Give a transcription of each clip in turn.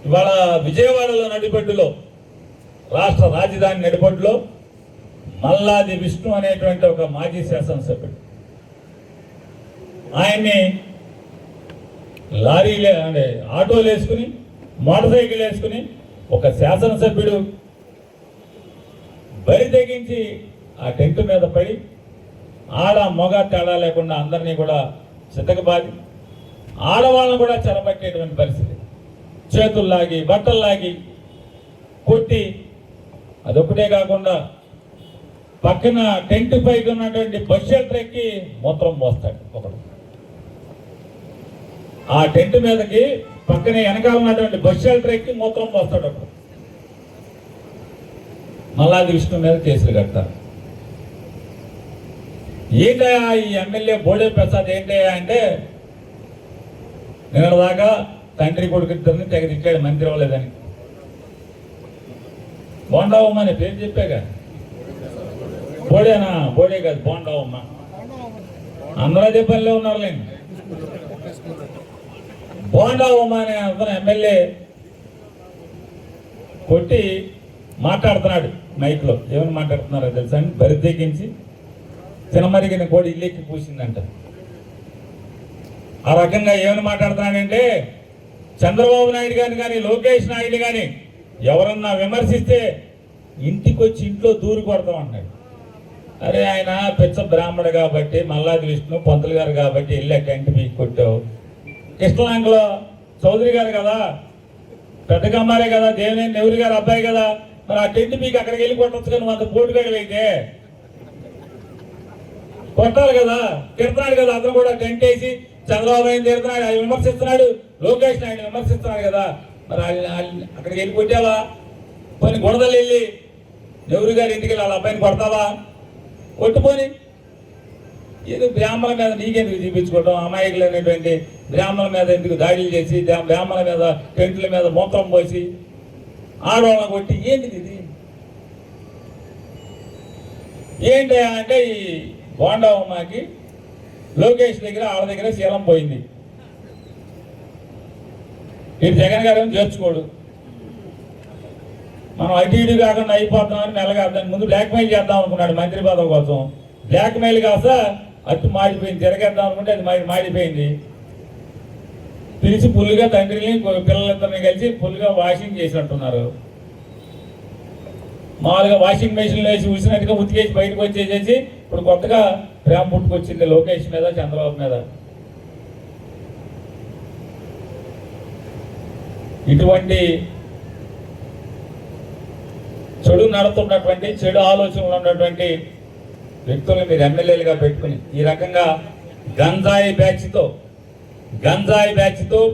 ఇవాళ విజయవాడలో నడిబొడ్డులో రాష్ట్ర రాజధాని నడిబొడ్డులో మల్లాది విష్ణు అనేటువంటి ఒక మాజీ శాసనసభ్యుడు ఆయన్ని లారీలే అంటే ఆటోలు వేసుకుని మోటార్ సైకిల్ వేసుకుని ఒక శాసనసభ్యుడు బరి తెగించి ఆ టెంట్ మీద పడి ఆడ మగ తేడా లేకుండా అందరినీ కూడా చితకబాది ఆడవాళ్ళను కూడా చెరబట్టేటువంటి పరిస్థితి, చేతుల్లాగి బట్టల్లాగి కొట్టి, అదొకటే కాకుండా పక్కన టెంట్ పైకి ఉన్నటువంటి బస్ షెల్టర్ ఎక్కి మూత్రం పోస్తాడు ఒకడు. ఆ టెంట్ మీదకి పక్కనే వెనకాల ఉన్నటువంటి బస్ షెల్టర్ ఎక్కి మూత్రం పోస్తాడు ఒకడు. మల్లాది విష్ణు మీద కేసులు కడతారు. ఏంటయా ఈ ఎమ్మెల్యే బోడే ప్రసాద్ ఏంటయా అంటే, నిన్నదాకా తండ్రి కొడుకు ఇద్దరిని తెగ తిట్టాడు మంత్రి అవ్వలేదని. బోండావమ్మ అనే పేరు చెప్పాగా, బోడేనా? బోడే కాదు, బోండావమ్మ. అందరూ అదే పనిలో ఉన్నారులేండి. బోండావమ్మ అనే అతను ఎమ్మెల్యే కొట్టి మాట్లాడుతున్నాడు మైక్లో. ఏమని మాట్లాడుతున్నారో తెలుసా అండి? బరితెగించి తినమరిగిన కోడి ఇల్లెక్కి పూసిందంట. ఆ రకంగా ఏమని మాట్లాడుతున్నాడంటే, చంద్రబాబు నాయుడు గారిని కానీ లోకేష్ నాయుడు కానీ ఎవరన్నా విమర్శిస్తే ఇంటికి వచ్చి ఇంట్లో దూరి కొడతాం అన్నాడు. అరే ఆయన పెచ్చ బ్రాహ్మడు కాబట్టి, మల్లాది విష్ణు పంతులు గారు కాబట్టి వెళ్ళా టెంట్ మీకు కొట్టావు. కృష్ణలాంకలో చౌదరి గారు కదా, పెద్ద కమ్మారే కదా, దేవినేని నెహ్రూ గారు అబ్బాయి కదా, మరి ఆ టెంట్ మీకు అక్కడికి వెళ్ళి కొట్టచ్చు కానీ అంత పోటుగాడైతే కొట్టాలి కదా. తిడుతున్నాడు కదా అతను కూడా, టెంట్ వేసి చంద్రబాబు నాయుడు తిడుతున్నాడు, ఆయన విమర్శిస్తున్నాడు, లోకేష్ నాయుడు విమర్శిస్తున్నాడు కదా, మరి అక్కడికి వెళ్ళి కొట్టావా? కొన్ని గొడవలు వెళ్ళి నెహ్రూ గారి ఇంటికి వెళ్ళి వాళ్ళ అబ్బాయిని కొడతావా? కొట్టుకొని ఏదో బ్రాహ్మణుల మీద నీకెందుకు చూపించుకోవటం? అమాయకులు అనేటువంటి బ్రాహ్మణుల మీద ఎందుకు దాడులు చేసి, బ్రాహ్మణుల మీద టెంట్ల మీద మూత్రం పోసి ఆడవాళ్ళని కొట్టి ఏంటి ఇది? ఏంటి అంటే ఈ బోండావమ్మకి లోకేష్ దగ్గర వాళ్ళ దగ్గర శీలం పోయింది. ఇటు జగన్ గారు ఏమో చేర్చుకోడు. మనం అటు ఇటు కాకుండా అయిపోతామని మెల్లగా దాని ముందు బ్లాక్మెయిల్ చేద్దాం అనుకున్నాడు మంత్రి పదవి కోసం. బ్లాక్మెయిల్ కాస్త అటు మాడిపోయింది, తిరగేద్దాం అనుకుంటే అది మాడిపోయింది. పిలిచి ఫుల్గా తండ్రిని పిల్లలిద్దరిని కలిసి ఫుల్గా వాషింగ్ చేసినట్టున్నారు. మామూలుగా వాషింగ్ మెషిన్లో వేసి ఉసినట్టుగా ఉతికేసి బయటకు వచ్చేసేసి ఇప్పుడు కొత్తగా ప్రేమ పుట్టుకొచ్చింది లోకేష్ మీద, చంద్రబాబు మీద. ఇటువంటి చెడు నడుతున్నటువంటి, చెడు ఆలోచనలు ఉన్నటువంటి వ్యక్తులను మీరు ఎమ్మెల్యేలుగా పెట్టుకుని ఈ రకంగా గంజాయి బ్యాచ్తో,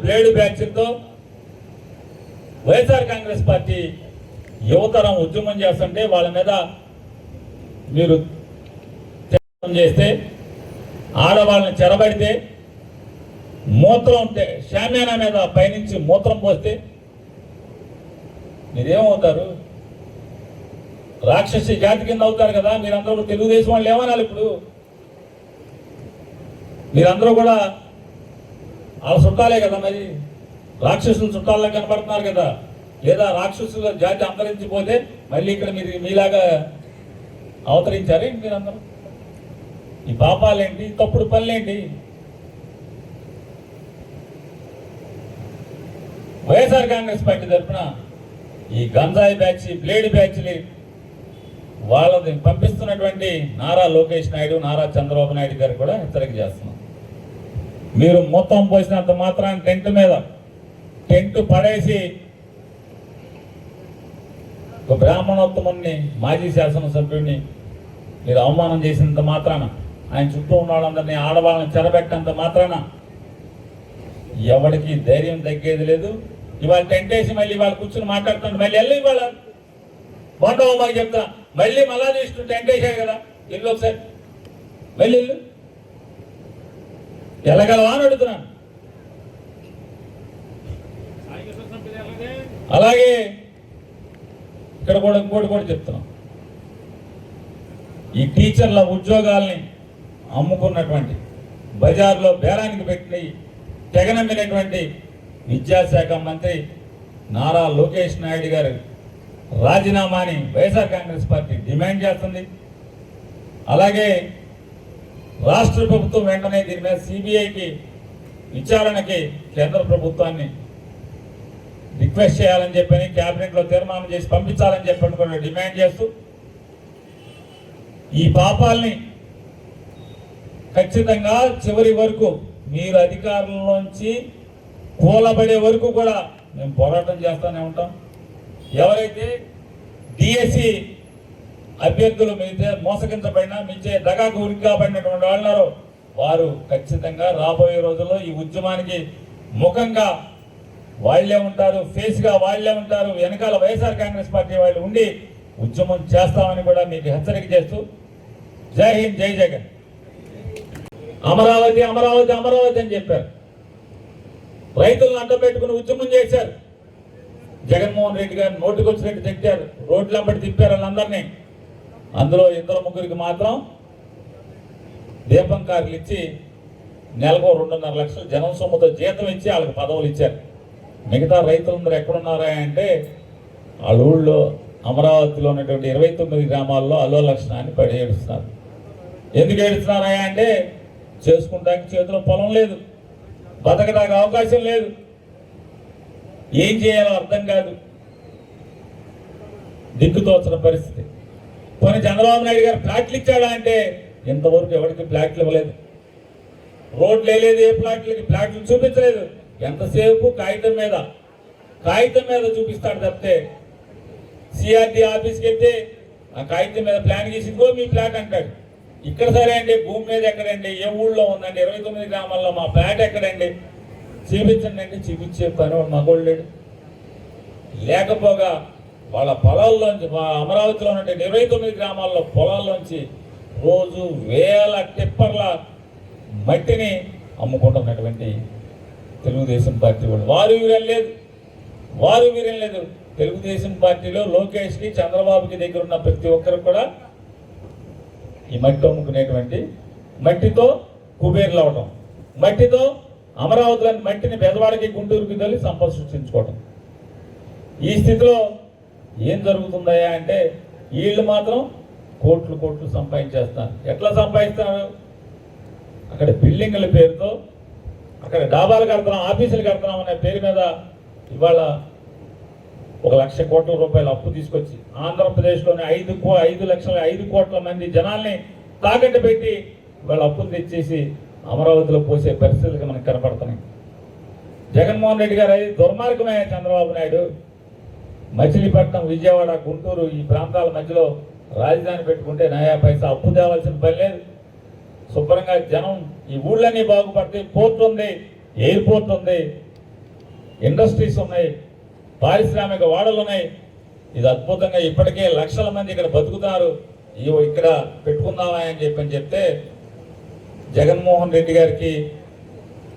బ్లేడు బ్యాచ్తో వైఎస్ఆర్ కాంగ్రెస్ పార్టీ యువతరం ఉద్యమం చేస్తుంటే వాళ్ళ మీద మీరు చేస్తే, ఆడవాళ్ళని చెరబడితే, మూత్రం షామ్యానా మీద పైనుంచి మూత్రం పోస్తే మీరేమవుతారు? రాక్షసి జాతి కింద అవుతారు కదా. మీరందరూ తెలుగుదేశం వాళ్ళు ఏమనాలి? ఇప్పుడు మీరందరూ కూడా వాళ్ళ చుట్టాలే కదా, మరి రాక్షసులు చుట్టాల్లో కనపడుతున్నారు కదా. లేదా రాక్షసుల జాతి అంతరించిపోతే మళ్ళీ ఇక్కడ మీరు మీలాగా అవతరించారు మీరందరూ? ఈ పాపాలేంటి, తప్పుడు పనులేంటి? వైఎస్ఆర్ కాంగ్రెస్ పార్టీ తరఫున ఈ గంజాయి బ్యాచ్, బ్లేడ్ బ్యాచ్ని వాళ్ళని పంపిస్తున్నటువంటి నారా లోకేష్ నాయుడు, నారా చంద్రబాబు నాయుడు గారు కూడా హెచ్చరిక చేస్తున్నాం. మీరు మొత్తం పోసినంత మాత్రాన్ని టెంట్ పడేసి ఒక బ్రాహ్మణోత్తముని, మాజీ శాసనసభ్యుడిని మీరు అవమానం చేసినంత మాత్రాన, ఆయన చుట్టూ ఉన్న వాళ్ళందరినీ ఆడవాళ్ళని చెరబెట్టినంత మాత్రాన ఎవరికి ధైర్యం తగ్గేది లేదు. ఇవాళ టెంట్ వేసి మళ్ళీ వాళ్ళు కూర్చొని మాట్లాడుతున్నాడు. మళ్ళీ వెళ్ళి ఇవాళ బోండావమ్మకి చెప్తా, మళ్ళీ మళ్ళా తీసుకుంటూ టెంట్ వేసాడు కదా, ఇల్లు ఒకసారి మళ్ళీ ఇల్లు ఎలాగలవా అని అడుగుతున్నాను. అలాగే ఇక్కడ కూడా ఇంకోటి కూడా చెప్తున్నాం, ఈ టీచర్ల ఉద్యోగాల్ని అమ్ముకున్నటువంటి, బజార్లో బేరానికి పెట్టి తెగనమ్మినటువంటి విద్యాశాఖ మంత్రి నారా లోకేష్ నాయుడు గారు రాజీనామాని వైఎస్ఆర్ కాంగ్రెస్ పార్టీ డిమాండ్ చేస్తుంది. అలాగే రాష్ట్ర ప్రభుత్వం వెంటనే దీని మీద సిబిఐకి విచారణకి కేంద్ర ప్రభుత్వాన్ని రిక్వెస్ట్ చేయాలని చెప్పని క్యాబినెట్లో తీర్మానం చేసి పంపించాలని చెప్పని కూడా డిమాండ్ చేస్తూ ఈ పాపాలని ఖచ్చితంగా చివరి వరకు మీరు అధికారంలోంచి కూలబడే వరకు కూడా మేము పోరాటం చేస్తూనే ఉంటాం. ఎవరైతే డిఎస్సి అభ్యర్థులు మీదే మోసగించబడినా మీచే దగాకు ఉరికి కాబడినటువంటి వాళ్ళు ఉన్నారో వారు ఖచ్చితంగా రాబోయే రోజుల్లో ఈ ఉద్యమానికి ముఖంగా వాళ్లే ఉంటారు, ఫేస్గా వాళ్లే ఉంటారు. వెనకాల వైఎస్ఆర్ కాంగ్రెస్ పార్టీ వాళ్ళు ఉండి ఉద్యమం చేస్తామని కూడా మీకు హెచ్చరిక చేస్తూ జై హింద్, జై జగన్. అమరావతి అమరావతి అమరావతి అని చెప్పారు. రైతులను అడ్డపెట్టుకుని ఉద్యమం చేశారు. జగన్మోహన్ రెడ్డి గారు నోటికొచ్చినట్టు తిట్టారు, రోడ్లంబడి తిప్పారు వాళ్ళందరినీ. అందులో 2-3 మాత్రం దీపం కార్లు ఇచ్చి నెలకు 2.5 లక్షలు జనం సొమ్ముతో జీతం ఇచ్చి వాళ్ళకి పదవులు ఇచ్చారు. మిగతా రైతులందరూ ఎక్కడున్నారా అంటే వాళ్ళ ఊళ్ళో అమరావతిలో ఉన్నటువంటి 29 గ్రామాల్లో అల్లో లక్షణాన్ని పడి ఏడుస్తున్నారు. ఎందుకు ఏడుస్తున్నారా అంటే చేసుకుంటానికి చేతిలో పొలం లేదు, బతకడానికి అవకాశం లేదు, ఏం చేయాలో అర్థం కాదు, దిక్కుతోచిన పరిస్థితి. కొన్ని చంద్రబాబు నాయుడు గారు ఫ్లాట్లు ఇచ్చాడా అంటే ఇంతవరకు ఎవరికి ఫ్లాట్లు ఇవ్వలేదు, రోడ్లు వేయలేదు, ఏ ఫ్లాట్లు చూపించలేదు. ఎంతసేపు కాగితం మీద చూపిస్తాడు తప్పితే సిఆర్టీ ఆఫీస్కి వెళ్తే ఆ కాగితం మీద ప్లాన్ గీసిందో మీ ఫ్లాట్ అంటాడు. ఇక్కడ సరే అండి, భూమి మీద ఎక్కడండి, ఏ ఊళ్ళో ఉందండి, 29 గ్రామాల్లో మా ఫ్లాట్ ఎక్కడండి, చూపించండి అంటే చూపించే పని మగోళ్ళు లేడు. లేకపోగా వాళ్ళ పొలాల్లోంచి అమరావతిలో ఉన్న 29 గ్రామాల్లో పొలాల్లోంచి రోజు వేల టిప్పర్ల మట్టిని అమ్ముకుంటున్నటువంటి తెలుగుదేశం పార్టీ వాళ్ళు వారు వీరేం లేదు. తెలుగుదేశం పార్టీలో లోకేష్కి, చంద్రబాబుకి దగ్గర ఉన్న ప్రతి ఒక్కరికి కూడా ఈ మట్టి అమ్ముకునేటువంటి, మట్టితో కుబేర్లు అవడం, మట్టితో అమరావతిలోని మట్టిని బెదవాడకి, గుంటూరుకి తల్లి సంపద సృష్టించుకోవడం. ఈ స్థితిలో ఏం జరుగుతుందయ్యా అంటే వీళ్ళు మాత్రం కోట్లు సంపాదించేస్తున్నారు. ఎట్లా సంపాదిస్తున్నారు? అక్కడ బిల్డింగ్ల పేరుతో అక్కడ డాబాలు కడుతున్నాం, ఆఫీసులు కడుతున్నాం అనే పేరు మీద ఇవాళ 1,00,000 కోట్ల రూపాయలు అప్పు తీసుకొచ్చి ఆంధ్రప్రదేశ్లోని 5 కోట్ల మంది జనాల్ని తాకట్టు పెట్టి వాళ్ళ అప్పులు తెచ్చేసి అమరావతిలో పోసే పరిస్థితులు మనకు కనపడుతున్నాయి. జగన్మోహన్ రెడ్డి గారు అది దుర్మార్గమే. చంద్రబాబు నాయుడు మచిలీపట్నం, విజయవాడ, గుంటూరు ఈ ప్రాంతాల మధ్యలో రాజధాని పెట్టుకుంటే నయా పైసా అప్పు తేవాల్సిన పని లేదు. శుభ్రంగా జనం ఈ ఊళ్ళన్నీ బాగుపడతాయి. పోర్ట్ ఉంది, ఎయిర్పోర్ట్ ఉంది, ఇండస్ట్రీస్ ఉన్నాయి, పారిశ్రామిక వాడలు ఉన్నాయి. ఇది అద్భుతంగా ఇప్పటికే లక్షల మంది ఇక్కడ బతుకుతున్నారు. ఇక్కడ పెట్టుకుందామా అని చెప్తే జగన్మోహన్ రెడ్డి గారికి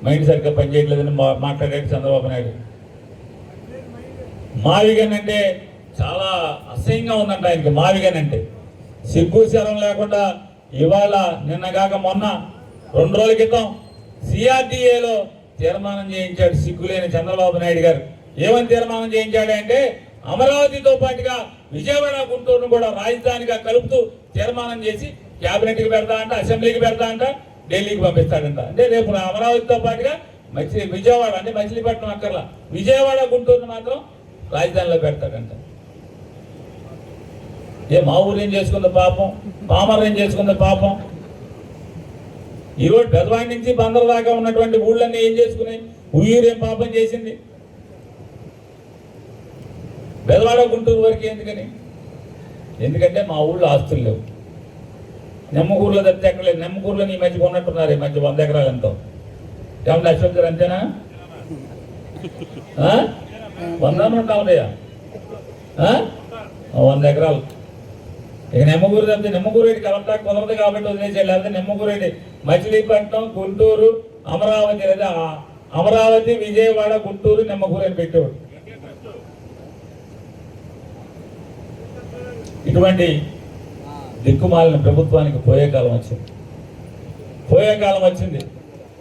మైండ్ సరిగ్గా పనిచేయట్లేదని మాట్లాడాడు చంద్రబాబు నాయుడు. మావిగన్ అంటే చాలా అసహ్యంగా ఉందంట ఆయనకి. మావిగన్ అంటే సిగ్గు శరం లేకుండా ఇవాళ నిన్నగాక మొన్న 2 రోజుల క్రితం సిఆర్డీఏలో తీర్మానం చేయించాడు సిగ్గులేని చంద్రబాబు నాయుడు గారు. ఏమని తీర్మానం చేయించాడు అంటే అమరావతితో పాటుగా విజయవాడ, గుంటూరును కూడా రాజధానిగా కలుపుతూ తీర్మానం చేసి క్యాబినెట్కి పెడతా అంట, అసెంబ్లీకి పెడతా అంట, ఢిల్లీకి పంపిస్తాడంట. అంటే రేపు అమరావతితో పాటుగా విజయవాడ అంటే మచిలీపట్నం అక్కర్లా, విజయవాడ, గుంటూరును మాత్రం రాజధానిలో పెడతాడంట. మా ఊరు ఏం చేసుకుంది పాపం, పామర్ ఏం చేసుకుంది పాపం. ఈరోజు పెదవాడి నుంచి బందర్ దాకా ఉన్నటువంటి ఊళ్ళన్నీ ఏం చేసుకున్నాయి? ఉయ్యూరు ఏం పాపం చేసింది? బెదవాడ, గుంటూరు వరకు ఎందుకని? ఎందుకంటే మా ఊళ్ళో ఆస్తులు లేవు. నెమ్మకూరులో తప్పితే ఎక్కడ లేదు. నెమ్మకూరులో ఈ మధ్య కొన్నట్టున్నారు, ఈ మధ్య 100 ఎకరాలు ఎంతో. ఏమన్నా అశ్వత్థారు అంతేనా? 100 ఉంటామయ్యా, 100 ఎకరాలు. ఇక నెమ్మకూరు తప్పితే నెమ్మకూరెడ్డి కలెక్టర్ కుదరదు కాబట్టి వదిలేసాడు. లేకపోతే నెమ్మకూరెడ్డి మచిలీపట్నం, గుంటూరు, అమరావతి లేదా అమరావతి, విజయవాడ, గుంటూరు, నెమ్మకూరు అని పెట్టేవాడు. ఇటువంటి దిక్కుమాలిన ప్రభుత్వానికి పోయే కాలం వచ్చింది.